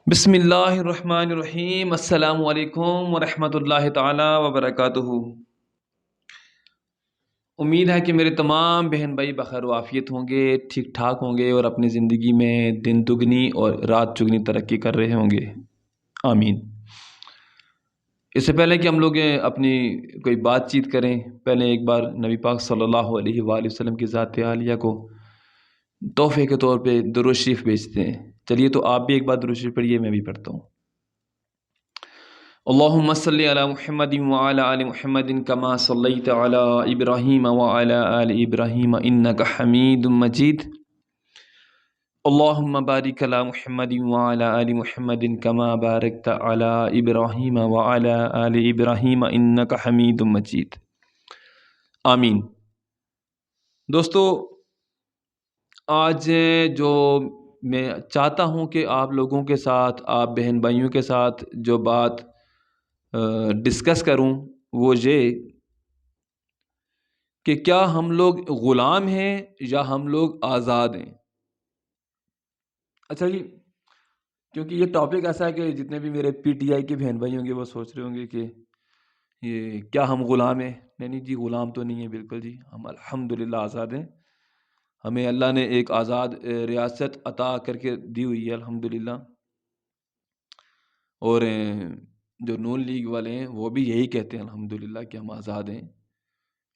بسم اللہ الرحمن الرحیم، السلام علیکم ورحمۃ اللہ تعالی وبرکاتہ۔ امید ہے کہ میرے تمام بہن بھائی بخیر و عافیت ہوں گے، ٹھیک ٹھاک ہوں گے اور اپنی زندگی میں دن دگنی اور رات چگنی ترقی کر رہے ہوں گے، آمین۔ اس سے پہلے کہ ہم لوگ اپنی کوئی بات چیت کریں، پہلے ایک بار نبی پاک صلی اللہ علیہ وآلہ وسلم کی ذات عالیہ کو تحفے کے طور پہ درود شریف بھیجتے ہیں۔ چلیے تو آپ بھی ایک بار درود شریف پڑھیے، میں بھی پڑھتا ہوں۔ اللهم صل على محمد وعلى آل محمد كما صليت على إبراهيم وعلى آل إبراهيم إنك حميد مجيد اللهم بارك على محمد وعلى آل محمد كما باركت على إبراهيم وعلى آل إبراهيم إنك حميد مجيد آمین۔ دوستو، آج جو میں چاہتا ہوں کہ آپ لوگوں کے ساتھ، آپ بہن بھائیوں کے ساتھ جو بات ڈسکس کروں وہ یہ کہ کیا ہم لوگ غلام ہیں یا ہم لوگ آزاد ہیں۔ اچھا جی، کیونکہ یہ ٹاپک ایسا ہے کہ جتنے بھی میرے پی ٹی آئی کے بہن بھائی ہوں گے وہ سوچ رہے ہوں گے کہ یہ کیا ہم غلام ہیں۔ نہیں جی، غلام تو نہیں ہے، بالکل جی، ہم الحمدللہ آزاد ہیں۔ ہمیں اللہ نے ایک آزاد ریاست عطا کر کے دی ہوئی ہے الحمدللہ، اور جو نون لیگ والے ہیں وہ بھی یہی کہتے ہیں الحمدللہ کہ ہم آزاد ہیں۔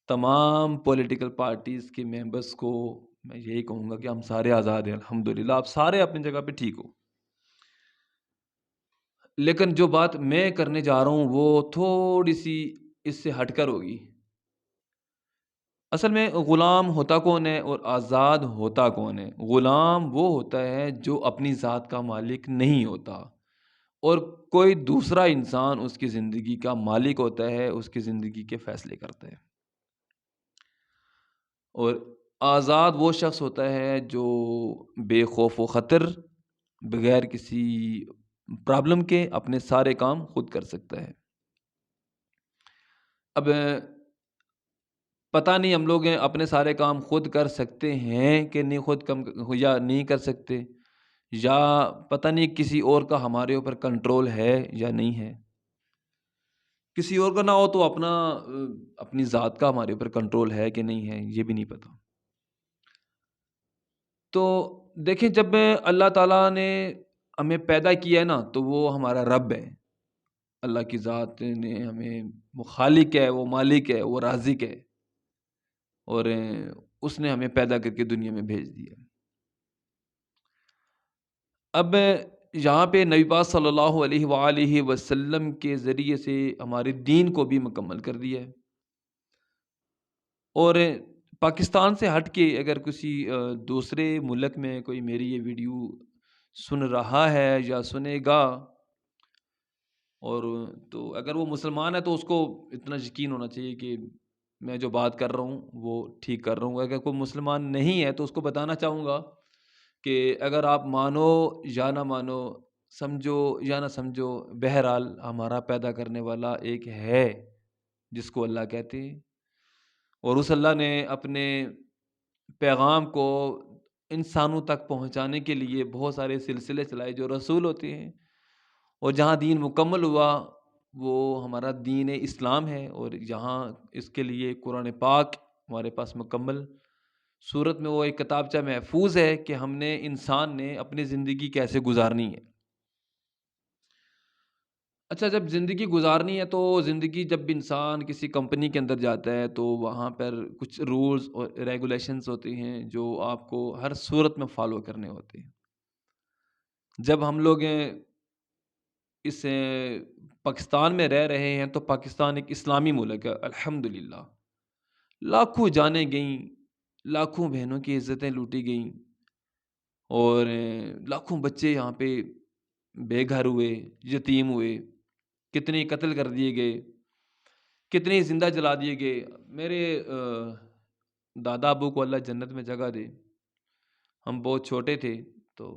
تمام پولیٹیکل پارٹیز کے ممبرس کو میں یہی کہوں گا کہ ہم سارے آزاد ہیں الحمدللہ، آپ سارے اپنی جگہ پہ ٹھیک ہو۔ لیکن جو بات میں کرنے جا رہا ہوں وہ تھوڑی سی اس سے ہٹ کر ہوگی۔ اصل میں غلام ہوتا کون ہے اور آزاد ہوتا کون ہے؟ غلام وہ ہوتا ہے جو اپنی ذات کا مالک نہیں ہوتا، اور کوئی دوسرا انسان اس کی زندگی کا مالک ہوتا ہے، اس کی زندگی کے فیصلے کرتا ہے۔ اور آزاد وہ شخص ہوتا ہے جو بے خوف و خطر، بغیر کسی پرابلم کے اپنے سارے کام خود کر سکتا ہے۔ اب پتہ نہیں ہم لوگ اپنے سارے کام خود کر سکتے ہیں کہ نہیں، خود کم یا نہیں کر سکتے، یا پتہ نہیں کسی اور کا ہمارے اوپر کنٹرول ہے یا نہیں ہے۔ کسی اور کا نہ ہو تو اپنی ذات کا ہمارے اوپر کنٹرول ہے کہ نہیں ہے، یہ بھی نہیں پتہ۔ تو دیکھیں، جب اللہ تعالیٰ نے ہمیں پیدا کیا ہے نا تو وہ ہمارا رب ہے۔ اللہ کی ذات نے ہمیں، وہ خالق ہے، وہ مالک ہے، وہ رازق ہے، اور اس نے ہمیں پیدا کر کے دنیا میں بھیج دیا۔ اب یہاں پہ نبی پاک صلی اللہ علیہ وآلہ وسلم کے ذریعے سے ہمارے دین کو بھی مکمل کر دیا ہے۔ اور پاکستان سے ہٹ کے اگر کسی دوسرے ملک میں کوئی میری یہ ویڈیو سن رہا ہے یا سنے گا، اور تو اگر وہ مسلمان ہے تو اس کو اتنا یقین ہونا چاہیے کہ میں جو بات کر رہا ہوں وہ ٹھیک کر رہا ہوں۔ اگر کوئی مسلمان نہیں ہے تو اس کو بتانا چاہوں گا کہ اگر آپ مانو یا نہ مانو، سمجھو یا نہ سمجھو، بہرحال ہمارا پیدا کرنے والا ایک ہے جس کو اللہ کہتے ہیں، اور اس اللہ نے اپنے پیغام کو انسانوں تک پہنچانے کے لیے بہت سارے سلسلے چلائے جو رسول ہوتے ہیں، اور جہاں دین مکمل ہوا وہ ہمارا دین اسلام ہے، اور یہاں اس کے لیے قرآن پاک ہمارے پاس مکمل صورت میں وہ ایک کتابچہ محفوظ ہے کہ ہم نے، انسان نے اپنی زندگی کیسے گزارنی ہے۔ اچھا، جب زندگی گزارنی ہے تو زندگی، جب انسان کسی کمپنی کے اندر جاتا ہے تو وہاں پر کچھ رولز اور ریگولیشنز ہوتے ہیں جو آپ کو ہر صورت میں فالو کرنے ہوتے ہیں۔ جب ہم لوگ اس پاکستان میں رہ رہے ہیں تو پاکستان ایک اسلامی ملک ہے الحمدللہ۔ لاکھوں جانیں گئیں، لاکھوں بہنوں کی عزتیں لوٹی گئیں، اور لاکھوں بچے یہاں پہ بے گھر ہوئے، یتیم ہوئے، کتنے قتل کر دیے گئے، کتنے زندہ جلا دیے گئے۔ میرے دادا ابو کو اللہ جنت میں جگہ دے، ہم بہت چھوٹے تھے تو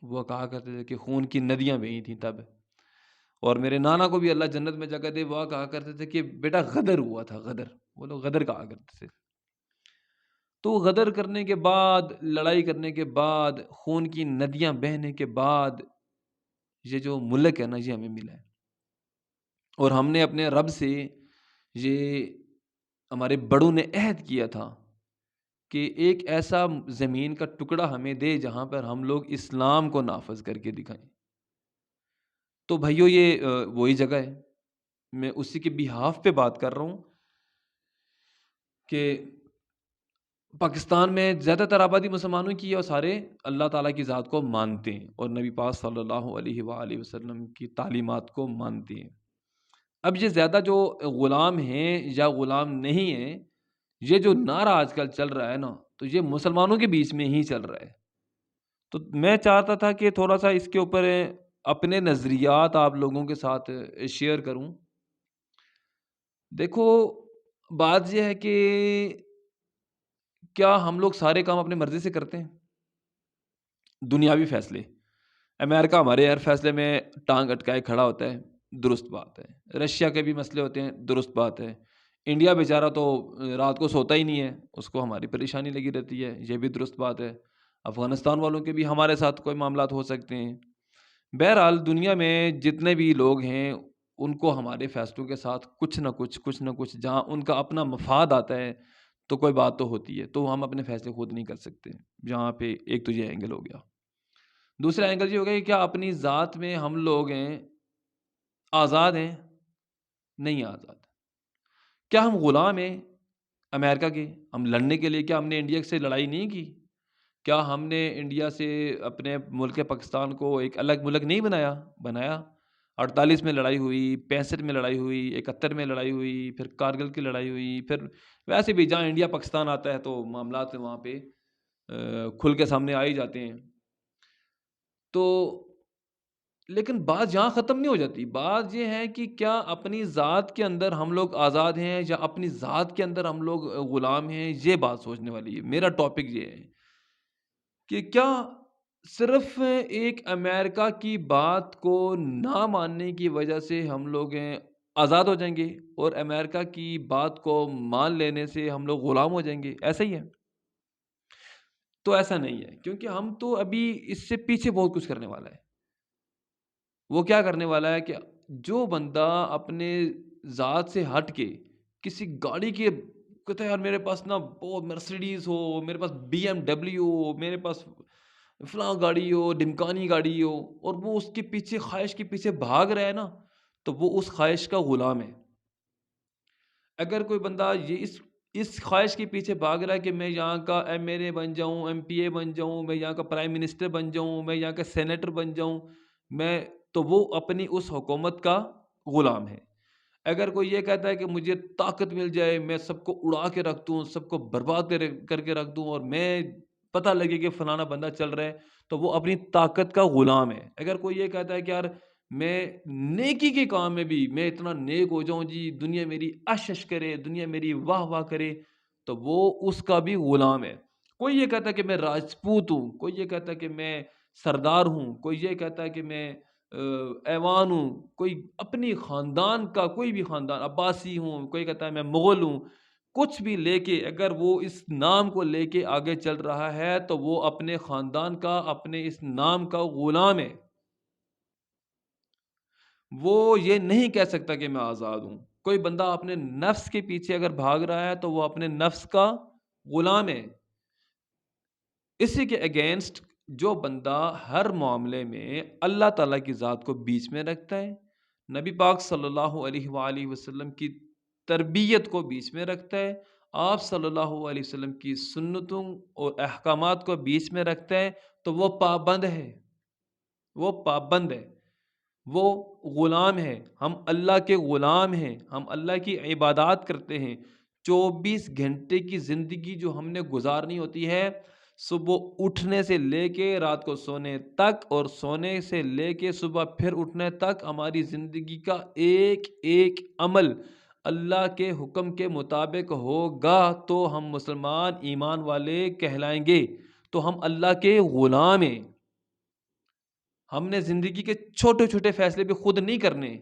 وہ کہا کرتے تھے کہ خون کی ندیاں بہی تھیں تب، اور میرے نانا کو بھی اللہ جنت میں جگہ دے، وہ کہا کرتے تھے کہ بیٹا غدر ہوا تھا، غدر، وہ لوگ غدر کہا کرتے تھے۔ تو غدر کرنے کے بعد، لڑائی کرنے کے بعد، خون کی ندیاں بہنے کے بعد یہ جو ملک ہے نا یہ ہمیں ملا ہے، اور ہم نے اپنے رب سے یہ ہمارے بڑوں نے عہد کیا تھا کہ ایک ایسا زمین کا ٹکڑا ہمیں دے جہاں پر ہم لوگ اسلام کو نافذ کر کے دکھائیں۔ تو بھائیو یہ وہی جگہ ہے، میں اسی کے بیہاف پہ بات کر رہا ہوں کہ پاکستان میں زیادہ تر آبادی مسلمانوں کی ہے، اور سارے اللہ تعالیٰ کی ذات کو مانتے ہیں اور نبی پاک صلی اللہ علیہ وآلہ وسلم کی تعلیمات کو مانتے ہیں۔ اب یہ زیادہ جو غلام ہیں یا غلام نہیں ہیں، یہ جو نعرہ آج کل چل رہا ہے نا، تو یہ مسلمانوں کے بیچ میں ہی چل رہا ہے۔ تو میں چاہتا تھا کہ تھوڑا سا اس کے اوپر اپنے نظریات آپ لوگوں کے ساتھ شیئر کروں۔ دیکھو، بات یہ ہے کہ کیا ہم لوگ سارے کام اپنے مرضی سے کرتے ہیں؟ دنیاوی فیصلے، امریکہ ہمارے ہر فیصلے میں ٹانگ اٹکائے کھڑا ہوتا ہے، درست بات ہے۔ رشیا کے بھی مسئلے ہوتے ہیں، درست بات ہے۔ انڈیا بیچارہ تو رات کو سوتا ہی نہیں ہے، اس کو ہماری پریشانی لگی رہتی ہے، یہ بھی درست بات ہے۔ افغانستان والوں کے بھی ہمارے ساتھ کوئی معاملات ہو سکتے ہیں۔ بہرحال دنیا میں جتنے بھی لوگ ہیں ان کو ہمارے فیصلوں کے ساتھ کچھ نہ کچھ جہاں ان کا اپنا مفاد آتا ہے تو کوئی بات تو ہوتی ہے، تو ہم اپنے فیصلے خود نہیں کر سکتے۔ جہاں پہ ایک تو یہ اینگل ہو گیا۔ دوسرا اینگل یہ ہو گیا کہ کیا اپنی ذات میں ہم لوگ ہیں آزاد ہیں؟ نہیں آزاد۔ کیا ہم غلام ہیں امریکہ کے؟ ہم لڑنے کے لیے کیا ہم نے انڈیا سے لڑائی نہیں کی؟ کیا ہم نے انڈیا سے اپنے ملک پاکستان کو ایک الگ ملک نہیں بنایا؟ 48 میں لڑائی ہوئی، 65 میں لڑائی ہوئی، 71 میں لڑائی ہوئی، پھر کارگل کی لڑائی ہوئی، پھر ویسے بھی جہاں انڈیا پاکستان آتا ہے تو معاملات وہاں پہ کھل کے سامنے آ ہی جاتے ہیں۔ تو لیکن بات یہاں ختم نہیں ہو جاتی۔ بات یہ ہے کہ کیا اپنی ذات کے اندر ہم لوگ آزاد ہیں یا اپنی ذات کے اندر ہم لوگ غلام ہیں؟ یہ بات سوچنے والی ہے۔ میرا ٹاپک یہ ہے کہ کیا صرف ایک امریکہ کی بات کو نہ ماننے کی وجہ سے ہم لوگ آزاد ہو جائیں گے اور امریکہ کی بات کو مان لینے سے ہم لوگ غلام ہو جائیں گے؟ ایسا ہی ہے؟ تو ایسا نہیں ہے، کیونکہ ہم تو ابھی اس سے پیچھے بہت کچھ کرنے والا ہے۔ وہ کیا کرنے والا ہے کہ جو بندہ اپنے ذات سے ہٹ کے کسی گاڑی کے کہتا ہے یار میرے پاس نا بہت مرسیڈیز ہو، میرے پاس BMW ہو، میرے پاس فلاں گاڑی ہو، ڈمکانی گاڑی ہو، اور وہ اس کے پیچھے خواہش کے پیچھے بھاگ رہا ہے نا، تو وہ اس خواہش کا غلام ہے۔ اگر کوئی بندہ یہ اس خواہش کے پیچھے بھاگ رہا ہے کہ میں یہاں کا MLA بن جاؤں، MP بن جاؤں، میں یہاں کا پرائم منسٹر بن جاؤں، میں یہاں کا سینیٹر بن جاؤں، میں تو وہ اپنی اس حکومت کا غلام ہے۔ اگر کوئی یہ کہتا ہے کہ مجھے طاقت مل جائے، میں سب کو اڑا کے رکھ دوں، سب کو برباد کر کے رکھ دوں، اور میں پتہ لگے کہ فلانا بندہ چل رہا ہے، تو وہ اپنی طاقت کا غلام ہے۔ اگر کوئی یہ کہتا ہے کہ یار میں نیکی کے کام میں بھی میں اتنا نیک ہو جاؤں جی، دنیا میری اشش کرے، دنیا میری واہ واہ کرے، تو وہ اس کا بھی غلام ہے۔ کوئی یہ کہتا ہے کہ میں راجپوت ہوں، کوئی یہ کہتا ہے کہ میں سردار ہوں، کوئی یہ کہتا ہے کہ میں ایوان ہوں، کوئی اپنی خاندان کا کوئی بھی خاندان، عباسی ہوں، کوئی کہتا ہے میں مغل ہوں، کچھ بھی لے کے اگر وہ اس نام کو لے کے آگے چل رہا ہے تو وہ اپنے خاندان کا، اپنے اس نام کا غلام ہے۔ وہ یہ نہیں کہہ سکتا کہ میں آزاد ہوں۔ کوئی بندہ اپنے نفس کے پیچھے اگر بھاگ رہا ہے تو وہ اپنے نفس کا غلام ہے۔ اسی کے اگینسٹ جو بندہ ہر معاملے میں اللہ تعالیٰ کی ذات کو بیچ میں رکھتا ہے، نبی پاک صلی اللہ علیہ وآلہ وسلم کی تربیت کو بیچ میں رکھتا ہے، آپ صلی اللہ علیہ وسلم کی سنتوں اور احکامات کو بیچ میں رکھتا ہے، تو وہ پابند ہے، وہ پابند ہے، وہ غلام ہے۔ ہم اللہ کے غلام ہیں، ہم اللہ کی عبادات کرتے ہیں۔ 24 گھنٹے کی زندگی جو ہم نے گزارنی ہوتی ہے، صبح اٹھنے سے لے کے رات کو سونے تک، اور سونے سے لے کے صبح پھر اٹھنے تک، ہماری زندگی کا ایک ایک عمل اللہ کے حکم کے مطابق ہوگا تو ہم مسلمان ایمان والے کہلائیں گے، تو ہم اللہ کے غلام ہیں۔ ہم نے زندگی کے چھوٹے چھوٹے فیصلے بھی خود نہیں کرنے۔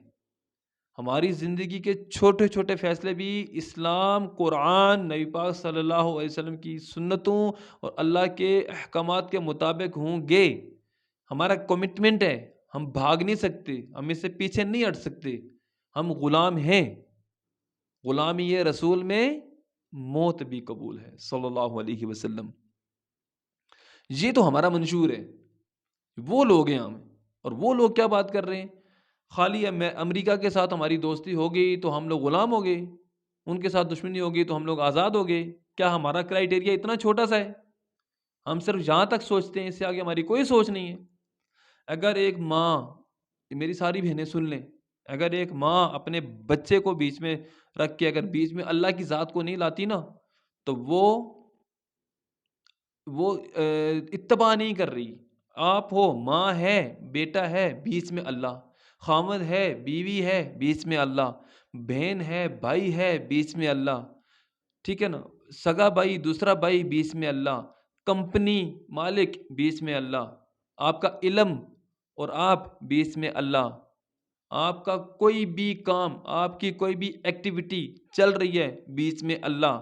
ہماری زندگی کے چھوٹے چھوٹے فیصلے بھی اسلام، قرآن، نبی پاک صلی اللہ علیہ وسلم کی سنتوں اور اللہ کے احکامات کے مطابق ہوں گے۔ ہمارا کمٹمنٹ ہے، ہم بھاگ نہیں سکتے، ہم اس سے پیچھے نہیں ہٹ سکتے، ہم غلام ہیں۔ غلامی یہ رسول میں موت بھی قبول ہے صلی اللہ علیہ وسلم۔ یہ تو ہمارا منشور ہے، وہ لوگ ہیں ہم، اور وہ لوگ کیا بات کر رہے ہیں، خالی میں امریکہ کے ساتھ ہماری دوستی ہو گئی تو ہم لوگ غلام ہو گئے، ان کے ساتھ دشمنی ہو گئی تو ہم لوگ آزاد ہو گئے۔ کیا ہمارا کرائٹیریا اتنا چھوٹا سا ہے؟ ہم صرف یہاں تک سوچتے ہیں، اس سے آگے ہماری کوئی سوچ نہیں ہے۔ اگر ایک ماں، میری ساری بہنیں سن لیں، اگر ایک ماں اپنے بچے کو بیچ میں رکھ کے اگر بیچ میں اللہ کی ذات کو نہیں لاتی نا، تو وہ اتباع نہیں کر رہی۔ آپ ہو، ماں ہے، بیٹا ہے، بیچ میں اللہ، خامد ہے، بیوی ہے، بیچ میں اللہ، بہن ہے، بھائی ہے، بیچ میں اللہ، ٹھیک ہے نا، سگا بھائی، دوسرا بھائی، بیچ میں اللہ، کمپنی مالک، بیچ میں اللہ، آپ کا علم اور آپ، بیچ میں اللہ، آپ کا کوئی بھی کام، آپ کی کوئی بھی ایکٹیویٹی چل رہی ہے، بیچ میں اللہ۔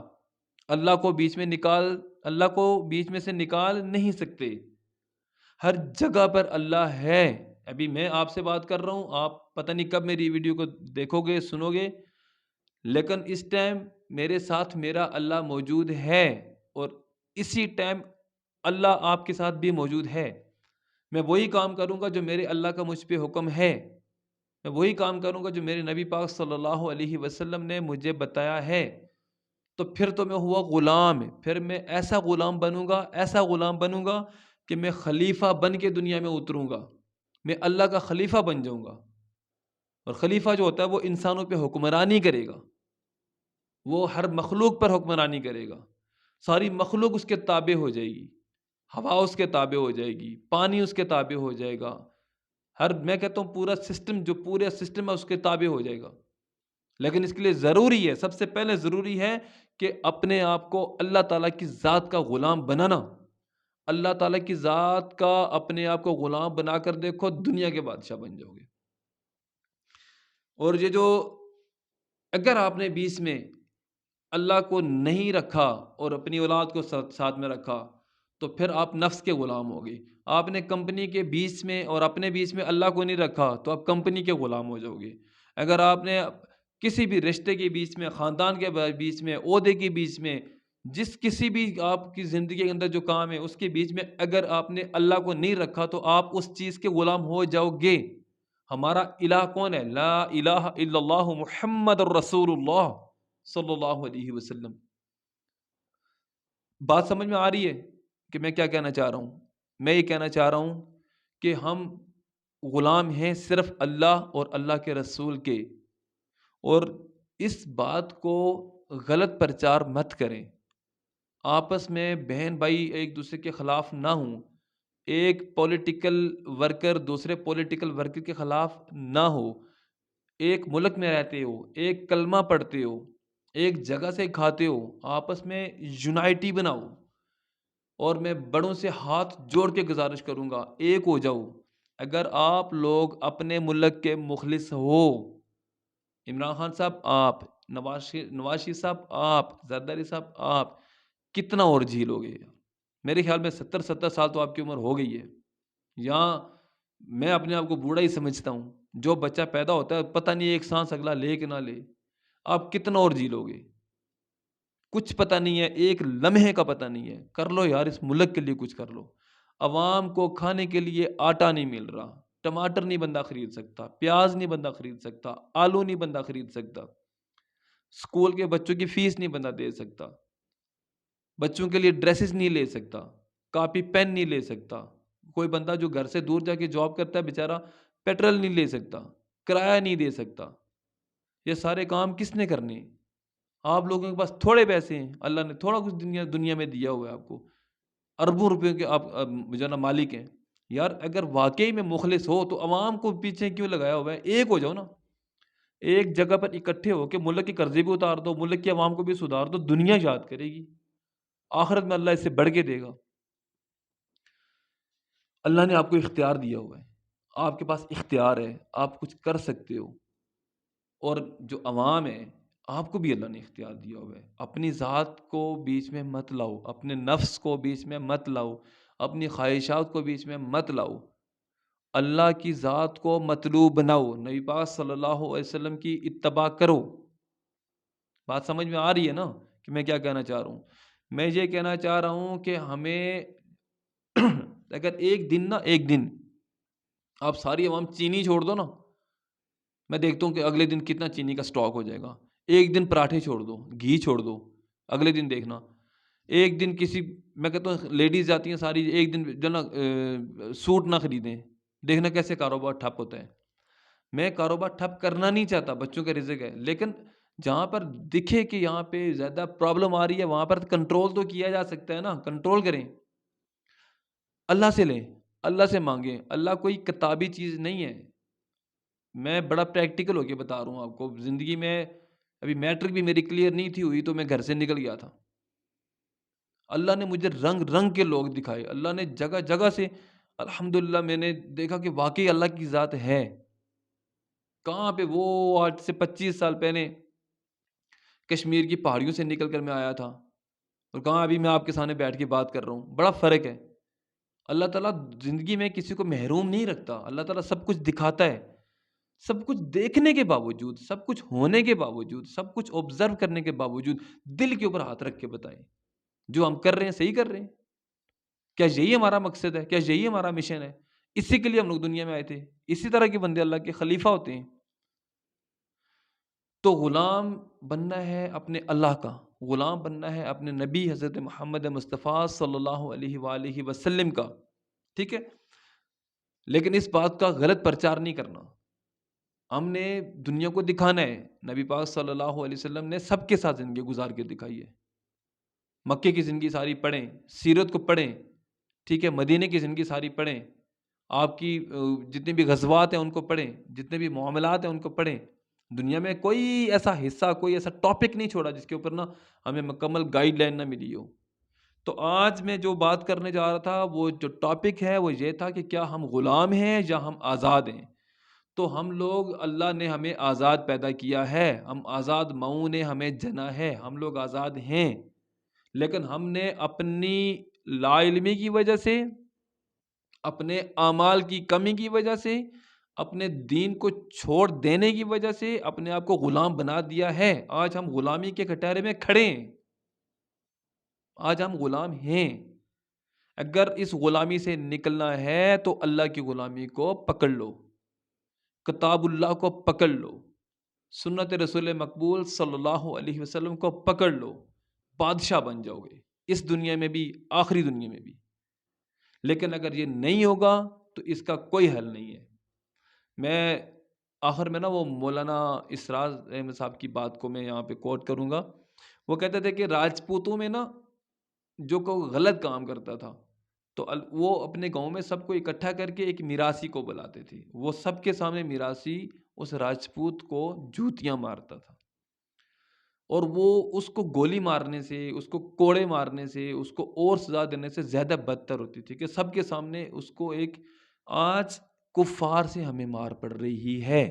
اللہ کو بیچ میں سے نکال نہیں سکتے۔ ہر جگہ پر اللہ ہے۔ ابھی میں آپ سے بات کر رہا ہوں، آپ پتہ نہیں کب میری ویڈیو کو دیکھو گے، سنو گے، لیکن اس ٹائم میرے ساتھ میرا اللہ موجود ہے، اور اسی ٹائم اللہ آپ کے ساتھ بھی موجود ہے۔ میں وہی کام کروں گا جو میرے اللہ کا مجھ پہ حکم ہے، میں وہی کام کروں گا جو میرے نبی پاک صلی اللہ علیہ وسلم نے مجھے بتایا ہے۔ تو پھر تو میں ہوا غلام، پھر میں ایسا غلام بنوں گا، ایسا غلام بنوں گا کہ میں خلیفہ بن کے دنیا میں اتروں گا، میں اللہ کا خلیفہ بن جاؤں گا۔ اور خلیفہ جو ہوتا ہے وہ انسانوں پہ حکمرانی کرے گا، وہ ہر مخلوق پر حکمرانی کرے گا، ساری مخلوق اس کے تابع ہو جائے گی، ہوا اس کے تابع ہو جائے گی، پانی اس کے تابع ہو جائے گا، میں کہتا ہوں پورا سسٹم، جو پورا سسٹم ہے اس کے تابع ہو جائے گا۔ لیکن اس کے لیے ضروری ہے، سب سے پہلے ضروری ہے کہ اپنے آپ کو اللہ تعالیٰ کی ذات کا غلام بنانا۔ اللہ تعالیٰ کی ذات کا اپنے آپ کو غلام بنا کر دیکھو، دنیا کے بادشاہ بن جاؤ گے۔ اور یہ جو اگر آپ نے بیچ میں اللہ کو نہیں رکھا اور اپنی اولاد کو ساتھ میں رکھا، تو پھر آپ نفس کے غلام ہو گئے۔ آپ نے کمپنی کے بیچ میں اور اپنے بیچ میں اللہ کو نہیں رکھا تو آپ کمپنی کے غلام ہو جاؤ گے۔ اگر آپ نے کسی بھی رشتے کے بیچ میں، خاندان کے بیچ میں، عہدے کے بیچ میں، کسی بھی آپ کی زندگی کے اندر جو کام ہے اس کے بیچ میں اگر آپ نے اللہ کو نہیں رکھا تو آپ اس چیز کے غلام ہو جاؤ گے۔ ہمارا الہ کون ہے؟ لا الہ الا اللہ محمد الرسول اللہ صلی اللہ علیہ وسلم۔ بات سمجھ میں آ رہی ہے کہ میں کیا کہنا چاہ رہا ہوں؟ میں یہ کہنا چاہ رہا ہوں کہ ہم غلام ہیں صرف اللہ اور اللہ کے رسول کے، اور اس بات کو غلط پرچار مت کریں۔ آپس میں بہن بھائی ایک دوسرے کے خلاف نہ ہوں، ایک پولیٹیکل ورکر دوسرے پولیٹیکل ورکر کے خلاف نہ ہو، ایک ملک میں رہتے ہو، ایک کلمہ پڑھتے ہو، ایک جگہ سے کھاتے ہو، آپس میں یونائٹی بناؤ۔ اور میں بڑوں سے ہاتھ جوڑ کے گزارش کروں گا، ایک ہو جاؤ۔ اگر آپ لوگ اپنے ملک کے مخلص ہو، عمران خان صاحب آپ، نواز شریف صاحب آپ، زرداری صاحب آپ، کتنا اور جھیلو گے؟ میرے خیال میں 70 سال تو آپ کی عمر ہو گئی ہے، یہاں میں اپنے آپ کو بوڑھا ہی سمجھتا ہوں۔ جو بچہ پیدا ہوتا ہے پتہ نہیں ایک سانس اگلا لے کہ نہ لے، آپ کتنا اور جھیلو گے؟ کچھ پتہ نہیں ہے، ایک لمحے کا پتہ نہیں ہے۔ کر لو یار، اس ملک کے لیے کچھ کر لو۔ عوام کو کھانے کے لیے آٹا نہیں مل رہا، ٹماٹر نہیں بندہ خرید سکتا، پیاز نہیں بندہ خرید سکتا، آلو نہیں بندہ خرید سکتا، اسکول کے بچوں کی فیس نہیں بندہ دے سکتا، بچوں کے لیے ڈریسز نہیں لے سکتا، کاپی پین نہیں لے سکتا۔ کوئی بندہ جو گھر سے دور جا کے جاب کرتا ہے بیچارہ پیٹرول نہیں لے سکتا، کرایہ نہیں دے سکتا۔ یہ سارے کام کس نے کرنے ہیں؟ آپ لوگوں کے پاس تھوڑے پیسے ہیں، اللہ نے تھوڑا کچھ دنیا میں دیا ہوا ہے آپ کو، اربوں روپے کے آپ جو ہے نا مالک ہیں۔ یار اگر واقعی میں مخلص ہو تو عوام کو پیچھے کیوں لگایا ہوا ہے؟ ایک ہو جاؤ نا، ایک جگہ پر اکٹھے ہو کے ملک کے قرضے بھی اتار دو، ملک کی عوام کو بھی سدھار دو، دنیا یاد کرے گی، آخرت میں اللہ اس سے بڑھ کے دے گا۔ اللہ نے آپ کو اختیار دیا ہوا ہے، آپ کے پاس اختیار ہے، آپ کچھ کر سکتے ہو۔ اور جو عوام ہے، آپ کو بھی اللہ نے اختیار دیا ہوا ہے۔ اپنی ذات کو بیچ میں مت لاؤ، اپنے نفس کو بیچ میں مت لاؤ، اپنی خواہشات کو بیچ میں مت لاؤ۔ اللہ کی ذات کو مطلوب بناؤ، نبی پاک صلی اللہ علیہ وسلم کی اتباع کرو۔ بات سمجھ میں آ رہی ہے نا کہ میں کیا کہنا چاہ رہا ہوں؟ میں یہ کہنا چاہ رہا ہوں کہ ہمیں اگر ایک دن آپ ساری عوام چینی چھوڑ دو نا، میں دیکھتا ہوں کہ اگلے دن کتنا چینی کا سٹاک ہو جائے گا۔ ایک دن پراٹھے چھوڑ دو، گھی چھوڑ دو، اگلے دن دیکھنا ایک دن کسی، میں کہتا ہوں لیڈیز جاتی ہیں ساری، ایک دن جو نا سوٹ نہ خریدیں، دیکھنا کیسے کاروبار ٹھپ ہوتا ہے۔ میں کاروبار ٹھپ کرنا نہیں چاہتا، بچوں کا رزق ہے، لیکن جہاں پر دکھے کہ یہاں پہ زیادہ پرابلم آ رہی ہے وہاں پر کنٹرول تو کیا جا سکتا ہے نا، کنٹرول کریں، اللہ سے لیں، اللہ سے مانگیں۔ اللہ کوئی کتابی چیز نہیں ہے، میں بڑا پریکٹیکل ہو کے بتا رہا ہوں آپ کو۔ زندگی میں ابھی میٹرک بھی میری کلیئر نہیں تھی ہوئی تو میں گھر سے نکل گیا تھا۔ اللہ نے مجھے رنگ رنگ کے لوگ دکھائے، اللہ نے جگہ جگہ سے، الحمدللہ میں نے دیکھا کہ واقعی اللہ کی ذات ہے۔ کہاں پہ وہ آج سے 25 سال پہلے کشمیر کی پہاڑیوں سے نکل کر میں آیا تھا، اور کہاں ابھی میں آپ کے سامنے بیٹھ کے بات کر رہا ہوں، بڑا فرق ہے۔ اللہ تعالیٰ زندگی میں کسی کو محروم نہیں رکھتا، اللہ تعالیٰ سب کچھ دکھاتا ہے۔ سب کچھ دیکھنے کے باوجود، سب کچھ ہونے کے باوجود، سب کچھ آبزرو کرنے کے باوجود دل کے اوپر ہاتھ رکھ کے بتائیں جو ہم کر رہے ہیں صحیح کر رہے ہیں؟ کیا یہی ہمارا مقصد ہے؟ کیا یہی ہمارا مشن ہے؟ اسی کے لیے ہم لوگ دنیا میں آئے تھے، اسی طرح کے بندے اللہ کے خلیفہ ہوتے ہیں۔ تو غلام بننا ہے اپنے اللہ کا، غلام بننا ہے اپنے نبی حضرت محمد مصطفیٰ صلی اللہ علیہ وآلہ وسلم کا، ٹھیک ہے؟ لیکن اس بات کا غلط پرچار نہیں کرنا۔ ہم نے دنیا کو دکھانا ہے، نبی پاک صلی اللہ علیہ وسلم نے سب کے ساتھ زندگی گزار کے دکھائی ہے۔ مکے کی زندگی ساری پڑھیں، سیرت کو پڑھیں، ٹھیک ہے، مدینے کی زندگی ساری پڑھیں، آپ کی جتنے بھی غزوات ہیں ان کو پڑھیں، جتنے بھی معاملات ہیں ان کو پڑھیں۔ دنیا میں کوئی ایسا حصہ، کوئی ایسا ٹاپک نہیں چھوڑا جس کے اوپر نا ہمیں مکمل گائیڈ لائن نہ ملی ہو۔ تو آج میں جو بات کرنے جا رہا تھا، وہ جو ٹاپک ہے وہ یہ تھا کہ کیا ہم غلام ہیں یا ہم آزاد ہیں؟ تو ہم لوگ، اللہ نے ہمیں آزاد پیدا کیا ہے، ہم آزاد مئو نے ہمیں جنا ہے، ہم لوگ آزاد ہیں، لیکن ہم نے اپنی لا علمی کی وجہ سے، اپنے اعمال کی کمی کی وجہ سے، اپنے دین کو چھوڑ دینے کی وجہ سے اپنے آپ کو غلام بنا دیا ہے۔ آج ہم غلامی کے کٹہرے میں کھڑے ہیں، آج ہم غلام ہیں۔ اگر اس غلامی سے نکلنا ہے تو اللہ کی غلامی کو پکڑ لو، کتاب اللہ کو پکڑ لو، سنت رسول مقبول صلی اللہ علیہ وسلم کو پکڑ لو، بادشاہ بن جاؤ گے، اس دنیا میں بھی آخری دنیا میں بھی۔ لیکن اگر یہ نہیں ہوگا تو اس کا کوئی حل نہیں ہے۔ میں آخر میں نا وہ مولانا اسراج احمد صاحب کی بات کو میں یہاں پہ کوٹ کروں گا۔ وہ کہتے تھے کہ راجپوتوں میں نا جو کوئی غلط کام کرتا تھا تو وہ اپنے گاؤں میں سب کو اکٹھا کر کے ایک میراثی کو بلاتے تھے، وہ سب کے سامنے میراثی اس راجپوت کو جوتیاں مارتا تھا، اور وہ اس کو گولی مارنے سے، اس کو کوڑے مارنے سے، اس کو اور سزا دینے سے زیادہ بدتر ہوتی تھی کہ سب کے سامنے اس کو ایک، آج کفار سے ہمیں مار پڑ رہی ہے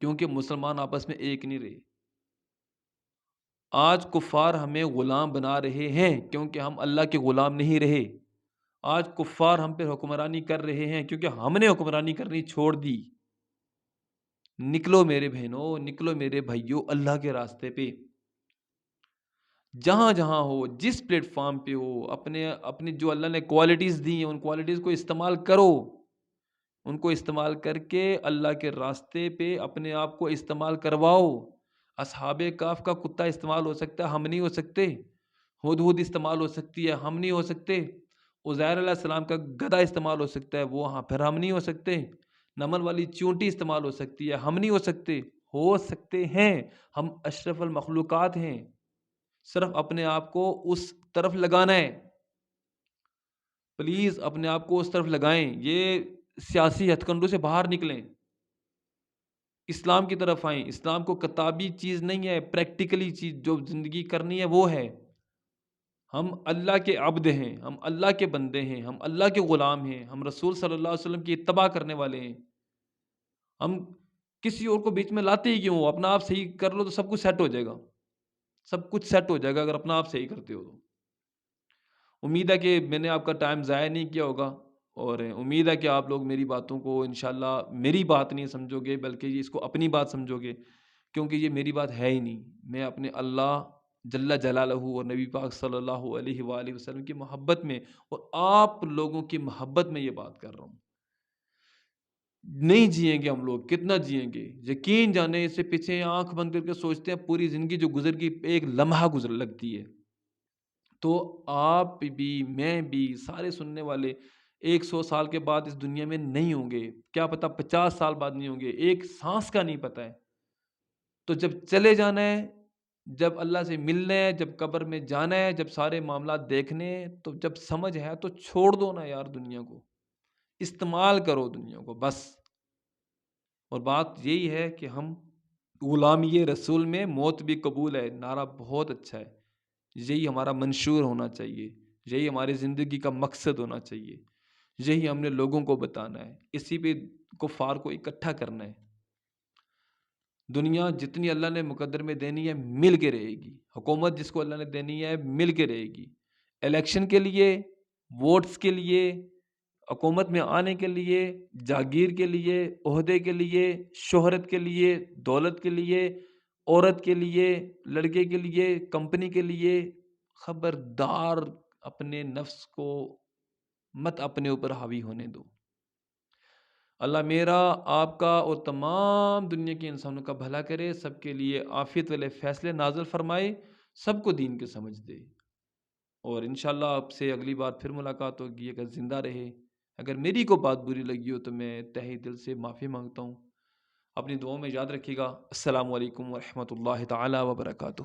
کیونکہ مسلمان آپس میں ایک نہیں رہے۔ آج کفار ہمیں غلام بنا رہے ہیں کیونکہ ہم اللہ کے غلام نہیں رہے۔ آج کفار ہم پہ حکمرانی کر رہے ہیں کیونکہ ہم نے حکمرانی کرنی چھوڑ دی۔ نکلو میرے بہنوں، نکلو میرے بھائیوں اللہ کے راستے پہ، جہاں جہاں ہو، جس پلیٹ فارم پہ ہو، اپنی جو اللہ نے کوالٹیز دی ہیں ان کوالٹیز کو استعمال کرو، ان کو استعمال کر کے اللہ کے راستے پہ اپنے آپ کو استعمال کرواؤ۔ اصحاب کہف کا کتا استعمال ہو سکتا ہے، ہم نہیں ہو سکتے۔ ہدہد استعمال ہو سکتی ہے، ہم نہیں ہو سکتے۔ عزیر علیہ السلام کا گدھا استعمال ہو سکتا ہے، وہ ہاں پھر ہم نہیں ہو سکتے۔ نمل والی چونٹی استعمال ہو سکتی ہے، ہم نہیں ہو سکتے۔ ہو سکتے ہیں، ہم اشرف المخلوقات ہیں، صرف اپنے آپ کو اس طرف لگانا ہے۔ پلیز اپنے آپ کو اس طرف لگائیں، یہ سیاسی ہتھ کنڈوں سے باہر نکلیں، اسلام کی طرف آئیں۔ اسلام کو کتابی چیز نہیں ہے، پریکٹیکلی چیز جو زندگی کرنی ہے وہ ہے۔ ہم اللہ کے عبد ہیں، ہم اللہ کے بندے ہیں، ہم اللہ کے غلام ہیں، ہم رسول صلی اللہ علیہ وسلم کی اتباع کرنے والے ہیں۔ ہم کسی اور کو بیچ میں لاتے ہی کیوں ہو؟ اپنا آپ صحیح کر لو تو سب کچھ سیٹ ہو جائے گا، سب کچھ سیٹ ہو جائے گا اگر اپنا آپ صحیح کرتے ہو تو۔ امید ہے کہ میں نے آپ کا ٹائم ضائع نہیں کیا ہوگا۔ اور امید ہے کہ آپ لوگ میری باتوں کو انشاءاللہ میری بات نہیں سمجھو گے بلکہ اس کو اپنی بات سمجھو گے، کیونکہ یہ میری بات ہے ہی نہیں۔ میں اپنے اللہ جل جلالہ اور نبی پاک صلی اللہ علیہ وآلہ وسلم کی محبت میں اور آپ لوگوں کی محبت میں یہ بات کر رہا ہوں۔ نہیں جئیں گے ہم لوگ، کتنا جئیں گے؟ یقین جانے اس سے پیچھے آنکھ بند کر کے سوچتے ہیں پوری زندگی جو گزر گئی ایک لمحہ گزر لگتی ہے۔ تو آپ بھی میں بھی سارے سننے والے 100 سال کے بعد اس دنیا میں نہیں ہوں گے، کیا پتہ 50 سال بعد نہیں ہوں گے، ایک سانس کا نہیں پتہ ہے۔ تو جب چلے جانا ہے، جب اللہ سے ملنا ہے، جب قبر میں جانا ہے، جب سارے معاملات دیکھنے ہیں، تو جب سمجھ ہے تو چھوڑ دو نا یار دنیا کو، استعمال کرو دنیا کو بس۔ اور بات یہی ہے کہ ہم غلامی رسول میں موت بھی قبول ہے، نعرہ بہت اچھا ہے، یہی ہمارا منشور ہونا چاہیے، یہی ہماری زندگی کا مقصد ہونا چاہیے، یہی ہم نے لوگوں کو بتانا ہے، اسی پہ کفار کو اکٹھا کرنا ہے۔ دنیا جتنی اللہ نے مقدر میں دینی ہے مل کے رہے گی، حکومت جس کو اللہ نے دینی ہے مل کے رہے گی، الیکشن کے لیے، ووٹس کے لیے، حکومت میں آنے کے لیے، جاگیر کے لیے، عہدے کے لیے، شہرت کے لیے، دولت کے لیے، عورت کے لیے، لڑکے کے لیے، کمپنی کے لیے، خبردار اپنے نفس کو مت اپنے اوپر حاوی ہونے دو۔ اللہ میرا، آپ کا اور تمام دنیا کے انسانوں کا بھلا کرے، سب کے لیے عافیت والے فیصلے نازل فرمائے، سب کو دین کے سمجھ دے، اور انشاءاللہ آپ سے اگلی بار پھر ملاقات ہوگی اگر زندہ رہے۔ اگر میری کو بات بری لگی ہو تو میں تہہ دل سے معافی مانگتا ہوں۔ اپنی دعاؤں میں یاد رکھیے گا۔ السلام علیکم ورحمۃ اللہ تعالی وبرکاتہ۔